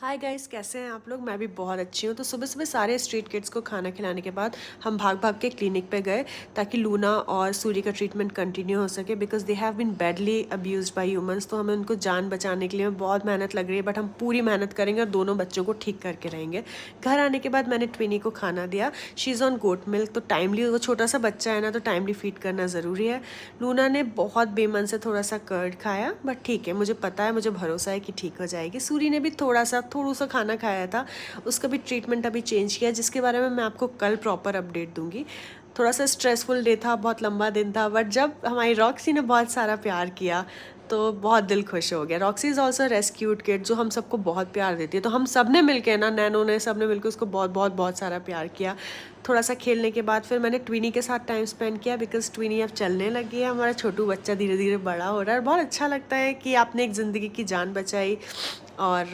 Hi guys, कैसे हैं आप लोग। मैं भी बहुत अच्छी हूँ। तो सुबह सुबह सारे स्ट्रीट किड्स को खाना खिलाने के बाद हम भाग भाग के क्लिनिक पे गए ताकि लूना और सूरी का ट्रीटमेंट कंटिन्यू हो सके, because they have been badly abused by humans. तो हमें उनको जान बचाने के लिए बहुत मेहनत लग रही है, बट हम पूरी मेहनत करेंगे और दोनों बच्चों को ठीक करके रहेंगे। घर आने के बाद मैंने ट्विनी को खाना दिया। She is on goat milk, तो टाइमली, वो छोटा सा बच्चा है ना, तो टाइमली फीड करना ज़रूरी है। लूना ने बहुत बेमन से थोड़ा सा कर्ड खाया, बट ठीक है, मुझे पता है, मुझे भरोसा है कि ठीक हो जाएगी। सूरी ने भी थोड़ा सा खाना खाया था, उसका भी ट्रीटमेंट अभी चेंज किया, जिसके बारे में मैं आपको कल प्रॉपर अपडेट दूंगी। थोड़ा सा स्ट्रेसफुल डे था, बहुत लंबा दिन था, बट जब हमारी रॉक्सी ने बहुत सारा प्यार किया तो बहुत दिल खुश हो गया। Roxy is also rescued kid जो हम सबको बहुत प्यार देती है। तो हम सब ने मिलकर ना, नैनो ने, सब ने मिलकर उसको बहुत बहुत बहुत सारा प्यार किया। थोड़ा सा खेलने के बाद फिर मैंने ट्विनी के साथ टाइम स्पेंड किया, बिकॉज ट्विनी अब चलने लगी है। हमारा छोटू बच्चा धीरे धीरे बड़ा हो रहा है और बहुत अच्छा लगता है कि आपने एक ज़िंदगी की जान बचाई। और